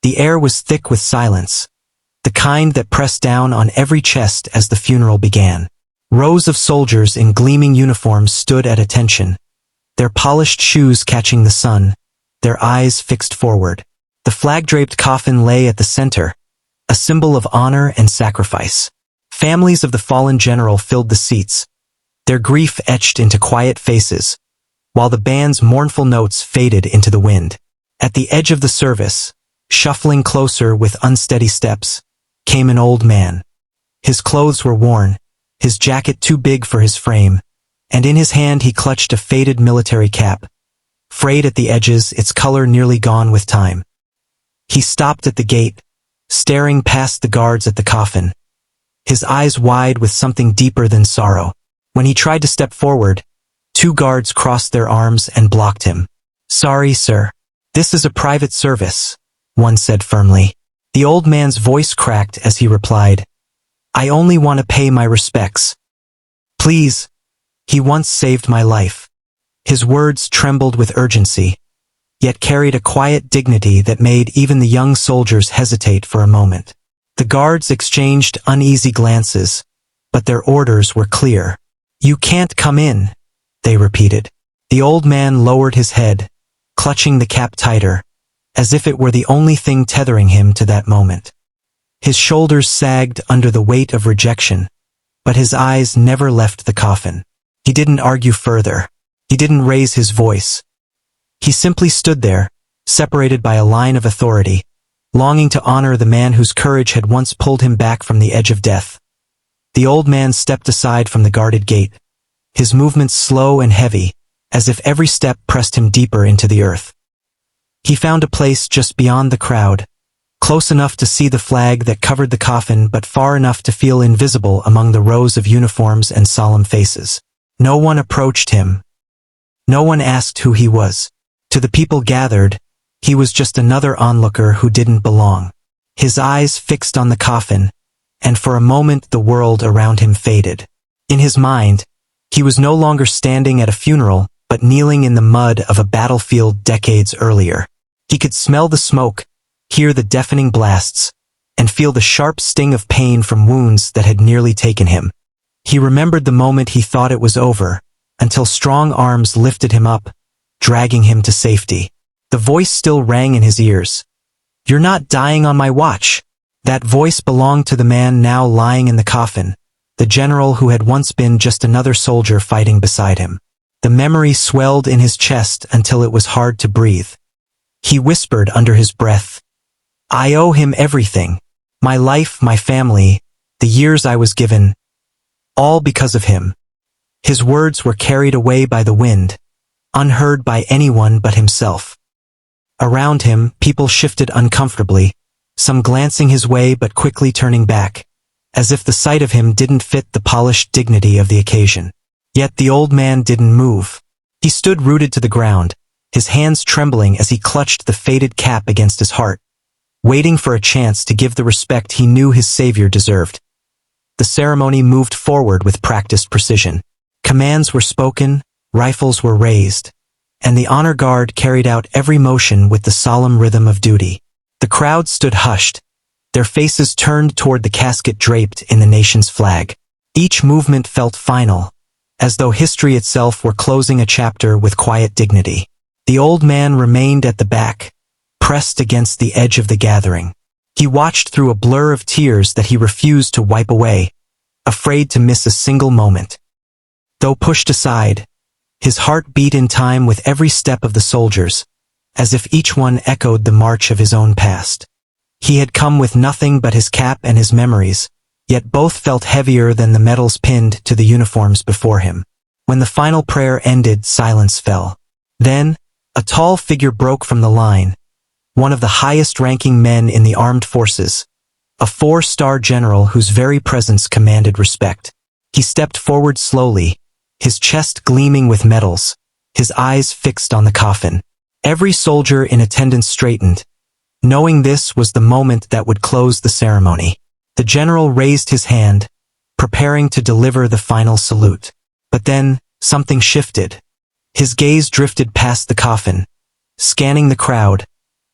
The air was thick with silence, the kind that pressed down on every chest as the funeral began. Rows of soldiers in gleaming uniforms stood at attention, their polished shoes catching the sun, their eyes fixed forward. The flag-draped coffin lay at the center, a symbol of honor and sacrifice. Families of the fallen general filled the seats, their grief etched into quiet faces, while the band's mournful notes faded into the wind. At the edge of the service, shuffling closer with unsteady steps, came an old man. His clothes were worn, his jacket too big for his frame, and in his hand he clutched a faded military cap, frayed at the edges, its color nearly gone with time. He stopped at the gate, staring past the guards at the coffin, his eyes wide with something deeper than sorrow. When he tried to step forward, 2 guards crossed their arms and blocked him. "Sorry, sir. This is a private service," one said firmly. The old man's voice cracked as he replied, "I only want to pay my respects. Please, he once saved my life." His words trembled with urgency, yet carried a quiet dignity that made even the young soldiers hesitate for a moment. The guards exchanged uneasy glances, but their orders were clear. "You can't come in," they repeated. The old man lowered his head, clutching the cap tighter, as if it were the only thing tethering him to that moment. His shoulders sagged under the weight of rejection, but his eyes never left the coffin. He didn't argue further. He didn't raise his voice. He simply stood there, separated by a line of authority, longing to honor the man whose courage had once pulled him back from the edge of death. The old man stepped aside from the guarded gate, his movements slow and heavy, as if every step pressed him deeper into the earth. He found a place just beyond the crowd, close enough to see the flag that covered the coffin but far enough to feel invisible among the rows of uniforms and solemn faces. No one approached him. No one asked who he was. To the people gathered, he was just another onlooker who didn't belong. His eyes fixed on the coffin, and for a moment the world around him faded. In his mind, he was no longer standing at a funeral, but kneeling in the mud of a battlefield decades earlier. He could smell the smoke, hear the deafening blasts, and feel the sharp sting of pain from wounds that had nearly taken him. He remembered the moment he thought it was over, until strong arms lifted him up, dragging him to safety. The voice still rang in his ears. "You're not dying on my watch." That voice belonged to the man now lying in the coffin, the general who had once been just another soldier fighting beside him. The memory swelled in his chest until it was hard to breathe. He whispered under his breath, "I owe him everything. My life, my family, the years I was given. All because of him." His words were carried away by the wind, unheard by anyone but himself. Around him, people shifted uncomfortably, some glancing his way but quickly turning back, as if the sight of him didn't fit the polished dignity of the occasion. Yet the old man didn't move. He stood rooted to the ground, his hands trembling as he clutched the faded cap against his heart, waiting for a chance to give the respect he knew his savior deserved. The ceremony moved forward with practiced precision. Commands were spoken, rifles were raised, and the honor guard carried out every motion with the solemn rhythm of duty. The crowd stood hushed, their faces turned toward the casket draped in the nation's flag. Each movement felt final, as though history itself were closing a chapter with quiet dignity. The old man remained at the back, pressed against the edge of the gathering. He watched through a blur of tears that he refused to wipe away, afraid to miss a single moment. Though pushed aside, his heart beat in time with every step of the soldiers, as if each one echoed the march of his own past. He had come with nothing but his cap and his memories, yet both felt heavier than the medals pinned to the uniforms before him. When the final prayer ended, silence fell. Then, a tall figure broke from the line, one of the highest-ranking men in the armed forces, a 4-star general whose very presence commanded respect. He stepped forward slowly, his chest gleaming with medals, his eyes fixed on the coffin. Every soldier in attendance straightened, knowing this was the moment that would close the ceremony. The general raised his hand, preparing to deliver the final salute. But then, something shifted. His gaze drifted past the coffin, scanning the crowd,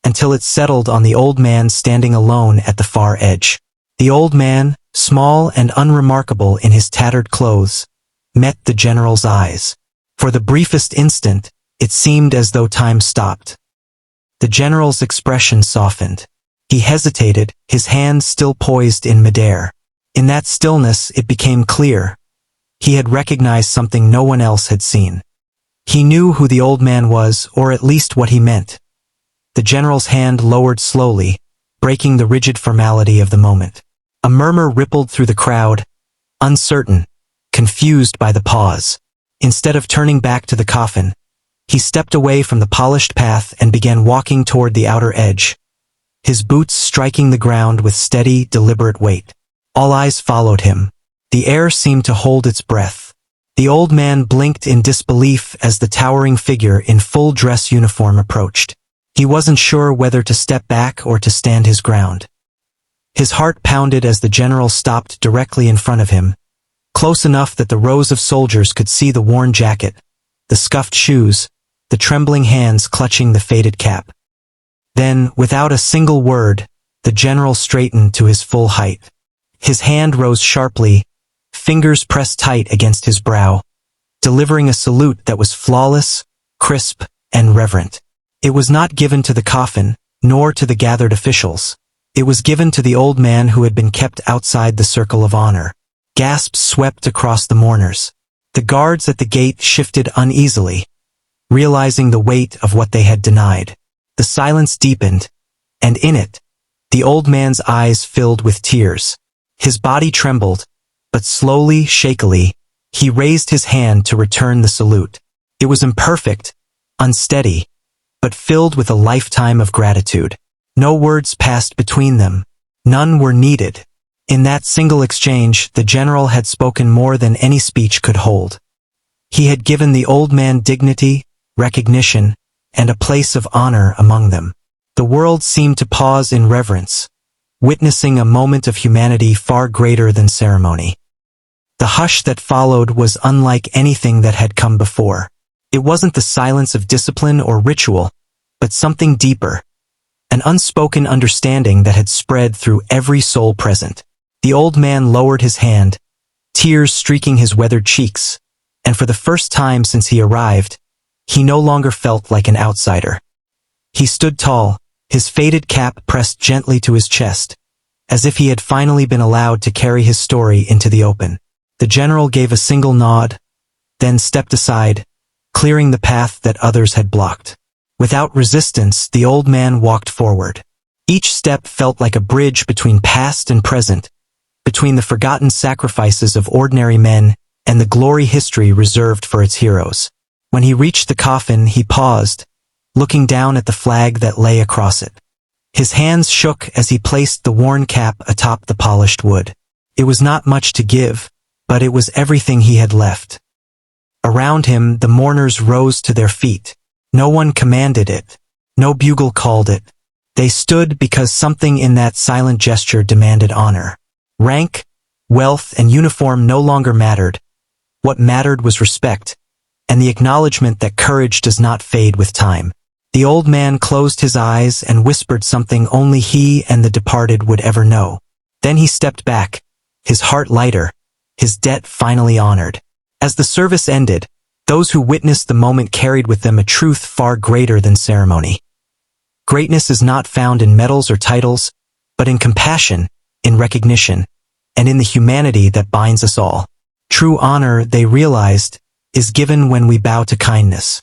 until it settled on the old man standing alone at the far edge. The old man, small and unremarkable in his tattered clothes, met the general's eyes. For the briefest instant, it seemed as though time stopped. The general's expression softened. He hesitated, his hands still poised in midair. In that stillness, it became clear. He had recognized something no one else had seen. He knew who the old man was, or at least what he meant. The general's hand lowered slowly, breaking the rigid formality of the moment. A murmur rippled through the crowd, uncertain, confused by the pause. Instead of turning back to the coffin, he stepped away from the polished path and began walking toward the outer edge, his boots striking the ground with steady, deliberate weight. All eyes followed him. The air seemed to hold its breath. The old man blinked in disbelief as the towering figure in full dress uniform approached. He wasn't sure whether to step back or to stand his ground. His heart pounded as the general stopped directly in front of him, close enough that the rows of soldiers could see the worn jacket, the scuffed shoes, the trembling hands clutching the faded cap. Then, without a single word, the general straightened to his full height. His hand rose sharply, fingers pressed tight against his brow, delivering a salute that was flawless, crisp, and reverent. It was not given to the coffin, nor to the gathered officials. It was given to the old man who had been kept outside the circle of honor. Gasps swept across the mourners. The guards at the gate shifted uneasily, realizing the weight of what they had denied. The silence deepened, and in it, the old man's eyes filled with tears. His body trembled, but slowly, shakily, he raised his hand to return the salute. It was imperfect, unsteady, but filled with a lifetime of gratitude. No words passed between them. None were needed. In that single exchange, the general had spoken more than any speech could hold. He had given the old man dignity, recognition, and a place of honor among them. The world seemed to pause in reverence, witnessing a moment of humanity far greater than ceremony. The hush that followed was unlike anything that had come before. It wasn't the silence of discipline or ritual, but something deeper, an unspoken understanding that had spread through every soul present. The old man lowered his hand, tears streaking his weathered cheeks, and for the first time since he arrived, he no longer felt like an outsider. He stood tall, his faded cap pressed gently to his chest, as if he had finally been allowed to carry his story into the open. The general gave a single nod, then stepped aside, clearing the path that others had blocked. Without resistance, the old man walked forward. Each step felt like a bridge between past and present, between the forgotten sacrifices of ordinary men and the glory history reserved for its heroes. When he reached the coffin, he paused, looking down at the flag that lay across it. His hands shook as he placed the worn cap atop the polished wood. It was not much to give, but it was everything he had left. Around him, the mourners rose to their feet. No one commanded it. No bugle called it. They stood because something in that silent gesture demanded honor. Rank, wealth, and uniform no longer mattered. What mattered was respect, and the acknowledgement that courage does not fade with time. The old man closed his eyes and whispered something only he and the departed would ever know. Then he stepped back, his heart lighter, his debt finally honored. As the service ended, those who witnessed the moment carried with them a truth far greater than ceremony. Greatness is not found in medals or titles, but in compassion, in recognition, and in the humanity that binds us all. True honor, they realized, is given when we bow to kindness.